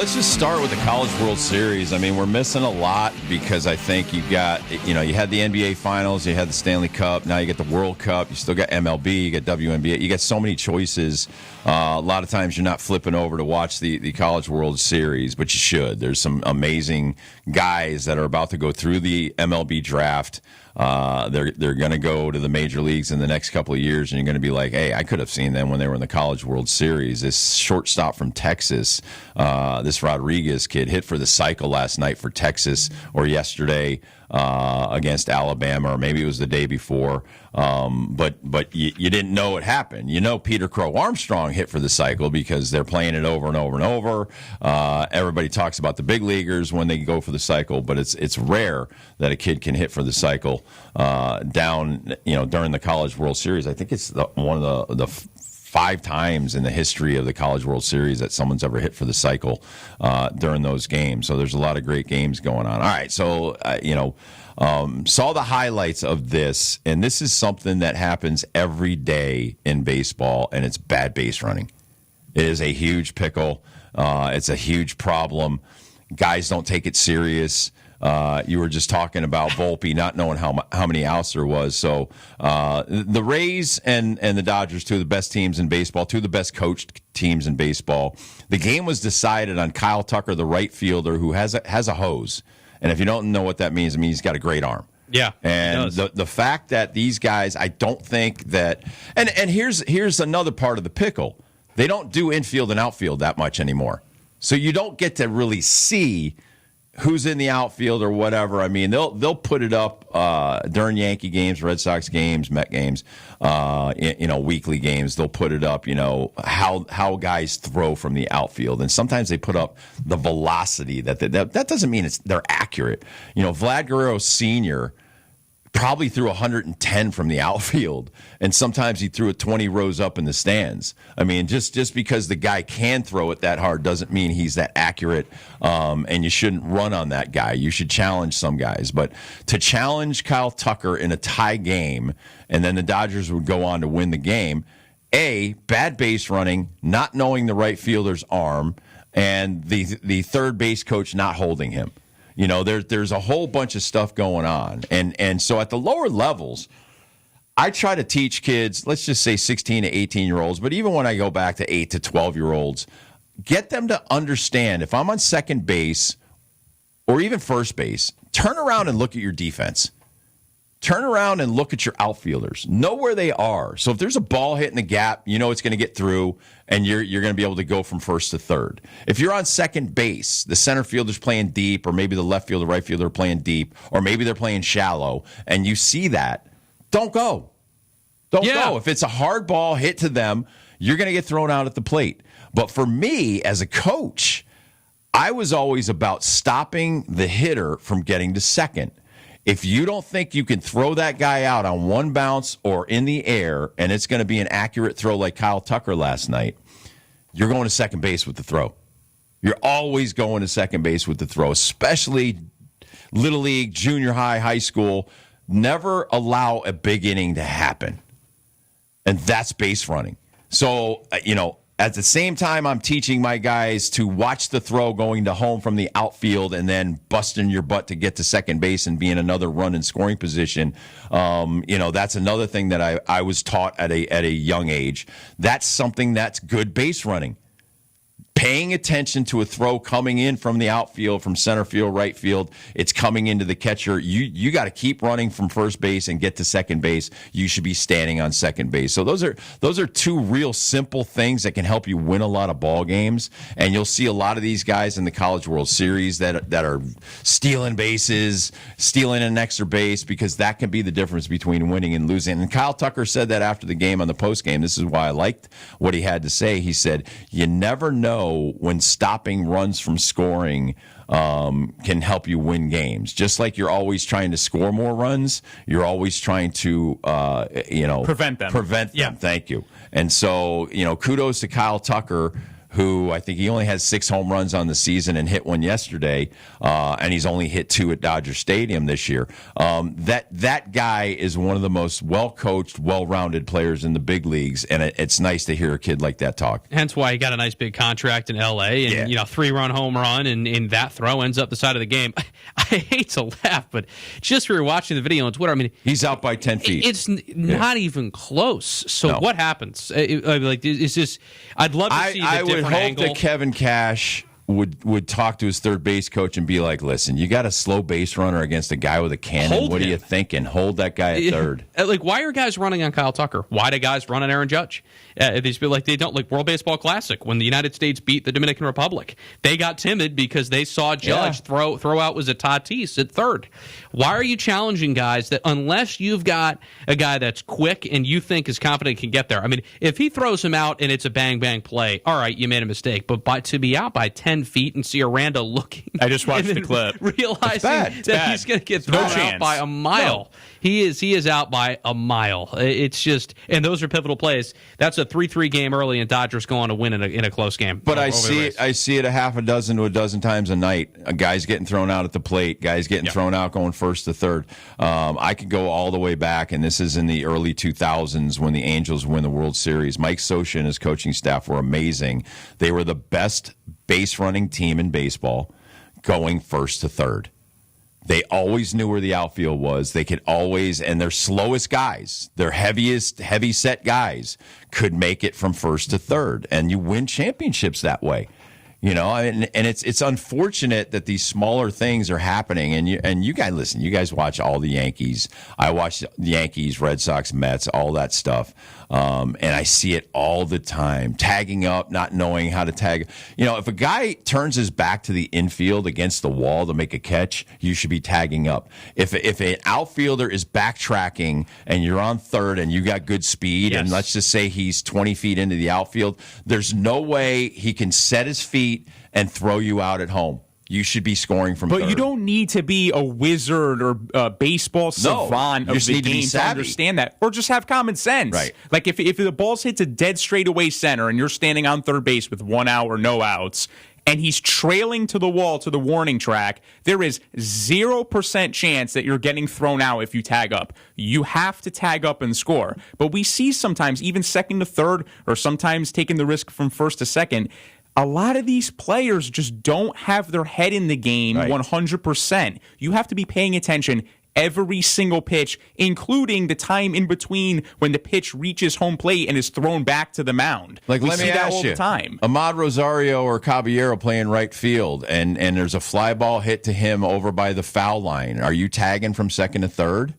let's just start with the College World Series. I mean, we're missing a lot because I think you got, you had the NBA Finals, you had the Stanley Cup, now you get the World Cup, you still got MLB, you got WNBA, you got so many choices. A lot of times you're not flipping over to watch the College World Series, but you should. There's some amazing guys that are about to go through the MLB draft. They're going to go to the major leagues in the next couple of years, and you're going to be like, hey, I could have seen them when they were in the College World Series. This shortstop from Texas, this Rodriguez kid, hit for the cycle last night for Texas, or yesterday against Alabama, or maybe it was the day before. But you didn't know it happened. Peter Crow Armstrong hit for the cycle because they're playing it over and over and over. Everybody talks about the big leaguers when they go for the cycle, but it's rare that a kid can hit for the cycle during the College World Series. I think it's one of the 5 times in the history of the College World Series that someone's ever hit for the cycle during those games. So there's a lot of great games going on. All right, so saw the highlights of this, and this is something that happens every day in baseball, and it's bad base running. It is a huge pickle. It's a huge problem. Guys don't take it serious. You were just talking about Volpe not knowing how many outs there was. So the Rays and the Dodgers, two of the best teams in baseball, two of the best coached teams in baseball. The game was decided on Kyle Tucker, the right fielder, who has a hose. And if you don't know what that means, it means he's got a great arm. Yeah, and the fact that these guys, I don't think that, and here's another part of the pickle. They don't do infield and outfield that much anymore, so you don't get to really see who's in the outfield or whatever. I mean, they'll put it up during Yankee games, Red Sox games, Met games, weekly games. They'll put it up, how guys throw from the outfield, and sometimes they put up the velocity. That doesn't mean they're accurate. Vlad Guerrero Sr. probably threw 110 from the outfield, and sometimes he threw it 20 rows up in the stands. I mean, just because the guy can throw it that hard doesn't mean he's that accurate, and you shouldn't run on that guy. You should challenge some guys. But to challenge Kyle Tucker in a tie game, and then the Dodgers would go on to win the game, bad base running, not knowing the right fielder's arm, and the third base coach not holding him. There's a whole bunch of stuff going on. And so at the lower levels, I try to teach kids, let's just say 16 to 18-year-olds, but even when I go back to 8 to 12-year-olds, get them to understand if I'm on second base or even first base, turn around and look at your defense. Turn around and look at your outfielders. Know where they are. So if there's a ball hitting the gap, it's going to get through, and you're going to be able to go from first to third. If you're on second base, the center fielder's playing deep, or maybe the left fielder, right fielder are playing deep, or maybe they're playing shallow, and you see that, don't go. Don't go. If it's a hard ball hit to them, you're going to get thrown out at the plate. But for me, as a coach, I was always about stopping the hitter from getting to second. If you don't think you can throw that guy out on one bounce or in the air, and it's going to be an accurate throw like Kyle Tucker last night, you're going to second base with the throw. You're always going to second base with the throw, especially Little League, junior high, high school. Never allow a big inning to happen. And that's base running. So, at the same time, I'm teaching my guys to watch the throw going to home from the outfield and then busting your butt to get to second base and be in another run and scoring position. That's another thing that I was taught at a young age. That's something that's good base running. Paying attention to a throw coming in from the outfield, from center field, right field, it's coming into the catcher. You got to keep running from first base and get to second base. You should be standing on second base. So those are two real simple things that can help you win a lot of ball games. And you'll see a lot of these guys in the College World Series that are stealing bases, stealing an extra base, because that can be the difference between winning and losing. And Kyle Tucker said that after the game on the post game. This is why I liked what he had to say. He said, "You never know when stopping runs from scoring can help you win games. Just like you're always trying to score more runs, you're always trying to prevent them. Yeah. Thank you. And so, kudos to Kyle Tucker who I think he only has 6 home runs on the season and hit one yesterday, and he's only hit 2 at Dodger Stadium this year. That guy is one of the most well-coached, well-rounded players in the big leagues, and it's nice to hear a kid like that talk. Hence why he got a nice big contract in L.A. and 3-run home run, and that throw ends up the side of the game. I hate to laugh, but just for watching the video on Twitter, I mean, he's out by 10 feet. It's not even close. So what happens? Is this? I'd love to see the I would different hope angle. that Kevin Cash would talk to his third base coach and be like, listen, you got a slow base runner against a guy with a cannon. What are you thinking? Hold that guy at third. Why are guys running on Kyle Tucker? Why do guys run on Aaron Judge? These feel like they don't, like World Baseball Classic when the United States beat the Dominican Republic. They got timid because they saw Judge throw out was a Tatis at third. Why are you challenging guys that unless you've got a guy that's quick and you think is confident can get there? I mean, if he throws him out and it's a bang play, all right, you made a mistake. But to be out by 10 feet and see Aranda looking, I just watched the clip, realizing that he's going to get thrown out by a mile. No. He is out by a mile. It's just, and those are pivotal plays. That's a 3-3 game early, and Dodgers go on to win in a close game. But I see it a half a dozen to a dozen times a night. Guys getting thrown out at the plate, guys getting thrown out going first to third. I could go all the way back, and this is in the early 2000s when the Angels win the World Series. Mike Scioscia and his coaching staff were amazing. They were the best base running team in baseball, going first to third. They always knew where the outfield was. They could always, and their slowest guys, their heavy set guys, could make it from first to third, and you win championships that way. And it's unfortunate that these smaller things are happening. And you guys listen. You guys watch all the Yankees. I watch the Yankees, Red Sox, Mets, all that stuff. And I see it all the time. Tagging up, not knowing how to tag. If a guy turns his back to the infield against the wall to make a catch, you should be tagging up. If an outfielder is backtracking and you're on third and you got good speed, and let's just say he's 20 feet into the outfield, there's no way he can set his feet and throw you out at home. You should be scoring from third. But you don't need to be a wizard or a baseball savant of the game to understand that. Or just have common sense. Right. Like if the ball hits a dead straightaway center and you're standing on third base with 1 out or no outs, and he's trailing to the wall to the warning track, there is 0% chance that you're getting thrown out if you tag up. You have to tag up and score. But we see sometimes even second to third, or sometimes taking the risk from first to second, a lot of these players just don't have their head in the game 100%. You have to be paying attention every single pitch, including the time in between when the pitch reaches home plate and is thrown back to the mound. Like, we let see me that ask all you, the time. Ahmad Rosario or Caballero playing right field, and there's a fly ball hit to him over by the foul line. Are you tagging from second to third?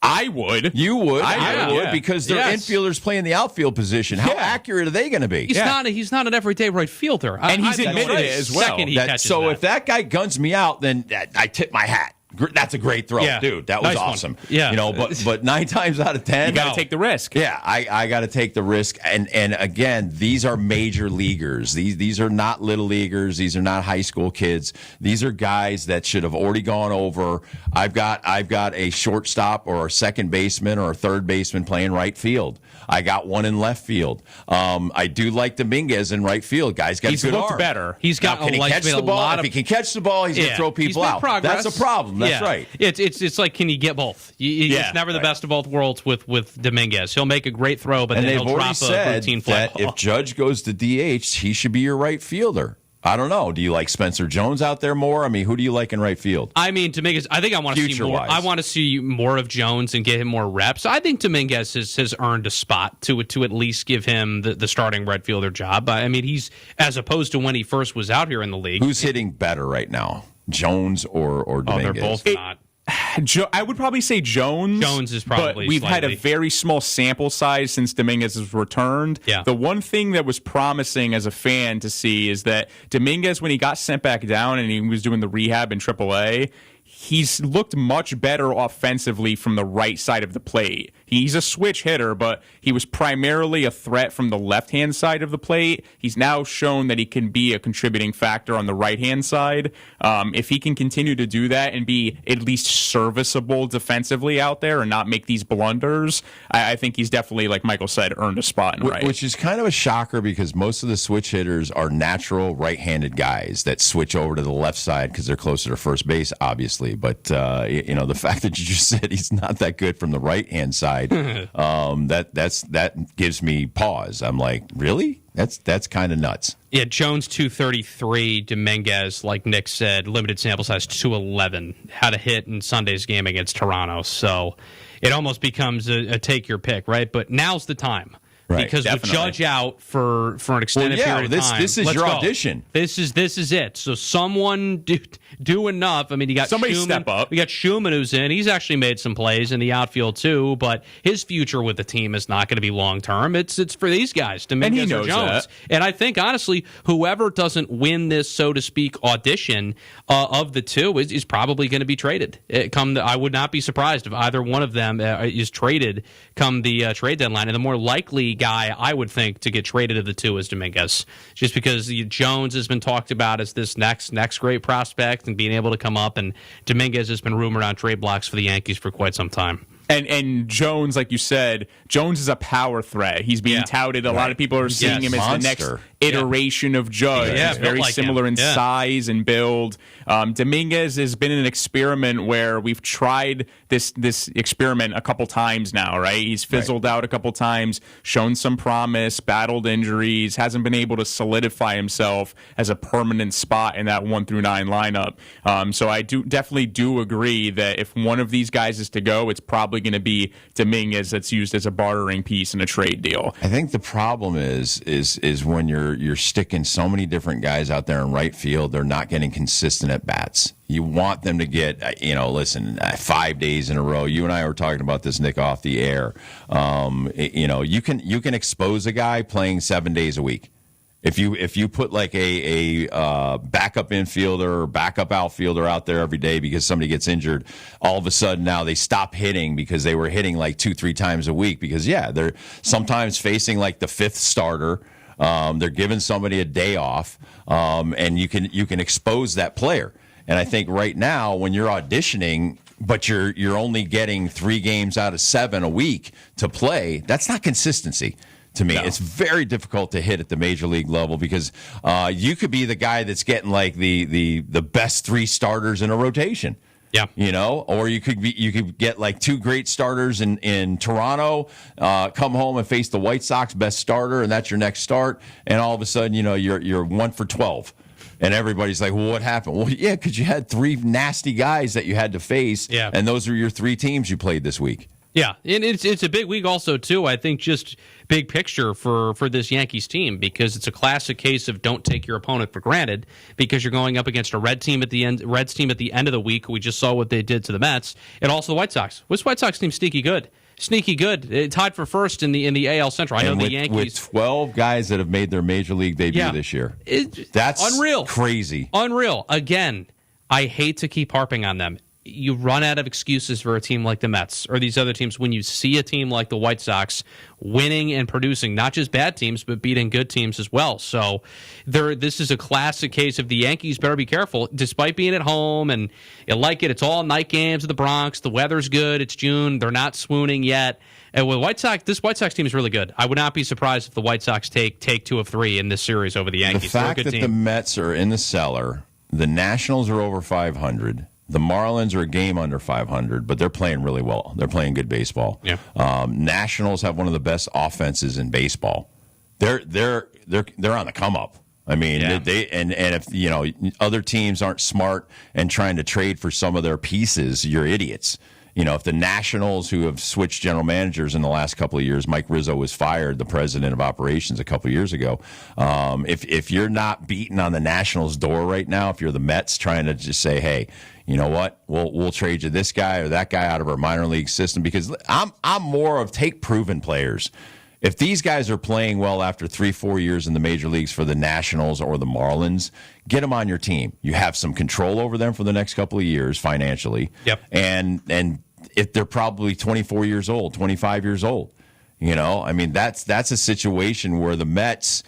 I would. You would. I would because their infielders playing the outfield position. How accurate are they going to be? He's not an everyday right fielder. And he's admitted it as well. If that guy guns me out, then I tip my hat. That's a great throw, dude. That was nice awesome. One. Yeah. But 9 times out of 10, you got to take the risk. Yeah, I got to take the risk. And again, these are major leaguers. These are not little leaguers. These are not high school kids. These are guys that should have already gone over. I've got a shortstop or a second baseman or a third baseman playing right field. I got one in left field. I do like Dominguez in right field. Guy's got a good arm. He's looked better. He's got can he catch the ball? If he can catch the ball, he's going to throw people out. Progress. That's a problem. That's right. It's like, can you get both? It's never the best of both worlds with Dominguez. He'll make a great throw, but then he'll drop a routine fly ball. If Judge goes to DH, he should be your right fielder. I don't know. Do you like Spencer Jones out there more? I mean, who do you like in right field? I mean, Dominguez, I think I want to see more. I want to see more of Jones and get him more reps. I think Dominguez has earned a spot to at least give him the starting right fielder job. I mean, he's, as opposed to when he first was out here in the league. Who's hitting better right now? Jones or Dominguez? They're both not. I would probably say Jones. Jones is probably but we've had a very small sample size since Dominguez has returned. Yeah. The one thing that was promising as a fan to see is that Dominguez, when he got sent back down and he was doing the rehab in AAA, he's looked much better offensively from the right side of the plate. He's a switch hitter, but he was primarily a threat from the left-hand side of the plate. He's now shown that he can be a contributing factor on the right-hand side. If he can continue to do that and be at least serviceable defensively out there and not make these blunders, I think he's definitely, like Michael said, earned a spot in right. Which is kind of a shocker because most of the switch hitters are natural right-handed guys that switch over to the left side because they're closer to first base, obviously. But, the fact that you just said he's not that good from the right-hand side, that gives me pause. I'm like, really? That's kind of nuts. Yeah, Jones 233, Dominguez, like Nick said, limited sample size 211. Had a hit in Sunday's game against Toronto. So it almost becomes a take your pick, right? But now's the time. Right, because definitely. with Judge out for an extended period of time, this is your audition. This is it. So someone do enough. I mean, you got somebody Schumann, step up. We got Schumann who's in. He's actually made some plays in the outfield too, but his future with the team is not going to be long term. It's for these guys, Dominguez or Jones. That. And I think honestly, whoever doesn't win this, so to speak, audition of the two is probably going to be traded. I would not be surprised if either one of them is traded come the trade deadline. And the more likely guy I would think to get traded of the two is Dominguez, just because Jones has been talked about as this next great prospect and being able to come up, and Dominguez has been rumored on trade blocks for the Yankees for quite some time. And Jones, like you said, Jones is a power threat. He's being touted. A lot of people are seeing him as the next iteration of Judge. He's very similar in size and build. Dominguez has been an experiment where we've tried this experiment a couple times now, right? He's fizzled out a couple times, shown some promise, battled injuries, hasn't been able to solidify himself as a permanent spot in that 1 through 9 lineup. So I definitely do agree that if one of these guys is to go, it's probably going to be Dominguez that's used as a bartering piece in a trade deal. I think the problem is when you're sticking so many different guys out there in right field, they're not getting consistent at bats. You want them to get, 5 days in a row. You and I were talking about this, Nick, off the air. You can expose a guy playing 7 days a week. If you put like a backup infielder or backup outfielder out there every day because somebody gets injured, all of a sudden now they stop hitting because they were hitting like 2-3 times a week because they're sometimes facing like the fifth starter. They're giving somebody a day off, and you can expose that player. And I think right now when you're auditioning, but you're only getting 3 games out of 7 a week to play, that's not consistency. To me, it's very difficult to hit at the major league level because you could be the guy that's getting like the best 3 starters in a rotation. Yeah, or you could get like 2 great starters in Toronto, come home and face the White Sox best starter, and that's your next start. And all of a sudden, you're 1 for 12. And everybody's like, well, what happened? Well, yeah, because you had 3 nasty guys that you had to face, and those are your 3 teams you played this week. Yeah, and it's a big week also, too. I think just big picture for this Yankees team because it's a classic case of don't take your opponent for granted because you're going up against a Reds team at the end of the week. We just saw what they did to the Mets, and also the White Sox. This White Sox team sneaky good. It tied for first in the AL Central. I know the Yankees with 12 guys that have made their major league debut this year. That's unreal, crazy, unreal. Again, I hate to keep harping on them. You run out of excuses for a team like the Mets or these other teams when you see a team like the White Sox winning and producing not just bad teams but beating good teams as well. So this is a classic case of the Yankees better be careful despite being at home and you like it. It's all night games at the Bronx. The weather's good. It's June. They're not swooning yet. And with this White Sox team is really good. I would not be surprised if the White Sox take 2 of 3 in this series over the Yankees. The fact that the Mets are in the cellar, the Nationals are over 500. The Marlins are a game under 500, but they're playing really well. They're playing good baseball. Yeah. Nationals have one of the best offenses in baseball. They're on the come up. I mean, they if other teams aren't smart and trying to trade for some of their pieces, you're idiots. If the Nationals, who have switched general managers in the last couple of years, Mike Rizzo was fired, the president of operations, a couple of years ago. If you're not beating on the Nationals' door right now, if you're the Mets trying to just say, hey, you know what, we'll trade you this guy or that guy out of our minor league system, because I'm more of take proven players. If these guys are playing well after 3-4 years in the major leagues for the Nationals or the Marlins, get them on your team. You have some control over them for the next couple of years financially. Yep. And if they're probably 24 years old, 25 years old, I mean, that's a situation where the Mets,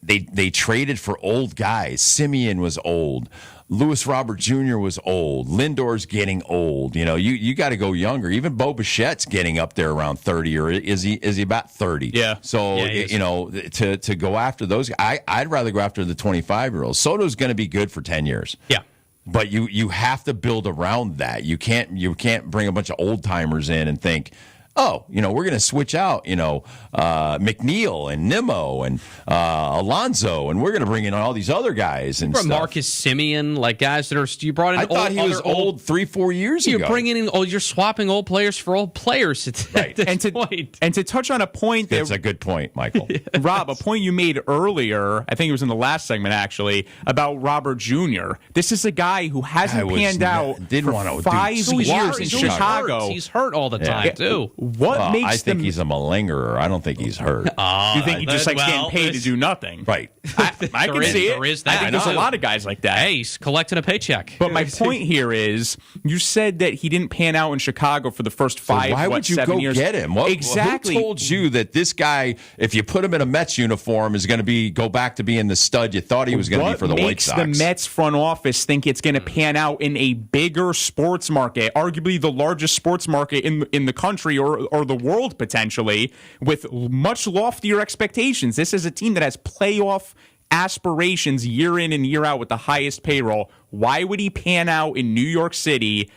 they traded for old guys. Simeon was old. Louis Robert Jr. was old. Lindor's getting old. You got to go younger. Even Bo Bichette's getting up there around 30, or is he about 30? Yeah. So, to go after those, I'd rather go after the 25-year-olds. Soto's going to be good for 10 years. Yeah. But you have to build around that. You can't bring a bunch of old timers in and think, we're going to switch out, McNeil and Nimmo and Alonso, and we're going to bring in all these other guys and stuff. Marcus Simeon, like guys that are you brought in. I thought he was old 3-4 years ago. You're bringing in you're swapping old players for old players at this point. And to touch on a point that's a good point, Michael. Rob, a point you made earlier, I think it was in the last segment actually, about Robert Jr. This is a guy who hasn't panned out for 5 years in Chicago. He's hurt all the time too. What makes I think he's a malingerer. I don't think he's hurt. You think he just likes getting paid to do nothing? Right. I can see it. There is that. I think there's a lot of guys like that. Hey, he's collecting a paycheck. But my point here is, you said that he didn't pan out in Chicago for the first 5, why would you 7 go years. get him? Exactly. Who told you that this guy, if you put him in a Mets uniform, is going to go back to being the stud you thought he was going to be for the White Sox? What makes the Mets front office think it's going to pan out in a bigger sports market, arguably the largest sports market in the country or the world potentially, with much loftier expectations? This is a team that has playoff aspirations year in and year out with the highest payroll. Why would he pan out in New York City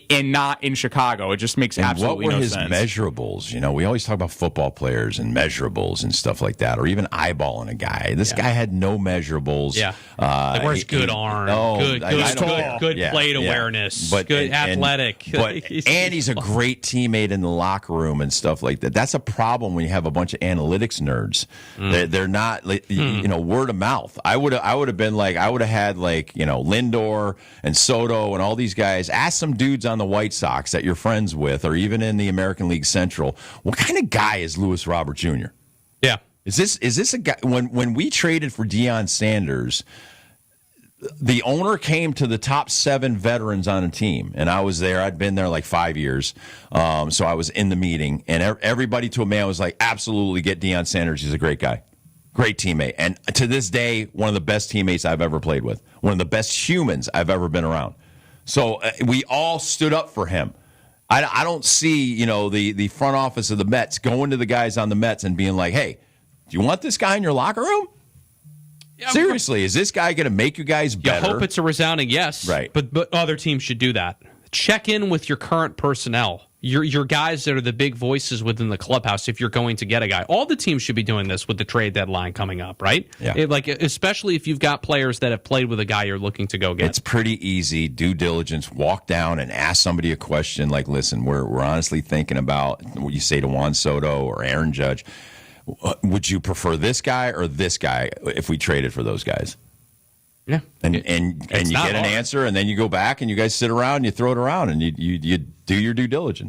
and not in Chicago? It just makes absolutely no sense. What were his measurables? We always talk about football players and measurables and stuff like that, or even eyeballing a guy. This guy had no measurables. Yeah. Where's good arm, good plate awareness, good athletic. And he's a great teammate in the locker room and stuff like that. That's a problem when you have a bunch of analytics nerds. They're not, word of mouth. I would have been like, I would have had Lindor and Soto and all these guys. Ask some dudes on the White Sox that you're friends with, or even in the American League Central, what kind of guy is Louis Robert Jr.? Yeah. Is this a guy? When we traded for Deion Sanders, the owner came to the top 7 veterans on a team, and I was there. I'd been there like 5 years, so I was in the meeting, and everybody to a man was like, absolutely get Deion Sanders. He's a great guy. Great teammate. And to this day, one of the best teammates I've ever played with. One of the best humans I've ever been around. So we all stood up for him. I don't see, the front office of the Mets going to the guys on the Mets and being like, hey, do you want this guy in your locker room? Yeah, seriously, is this guy going to make you guys better? You hope it's a resounding yes. Right. But other teams should do that. Check in with your current personnel. Your guys that are the big voices within the clubhouse if you're going to get a guy. All the teams should be doing this with the trade deadline coming up, right? Yeah. Especially if you've got players that have played with a guy you're looking to go get. It's pretty easy. Due diligence. Walk down and ask somebody a question like, listen, we're honestly thinking about what you say to Juan Soto or Aaron Judge. Would you prefer this guy or this guy if we traded for those guys? Yeah. And you get an answer, and then you go back and you guys sit around and you throw it around and you do your due diligence.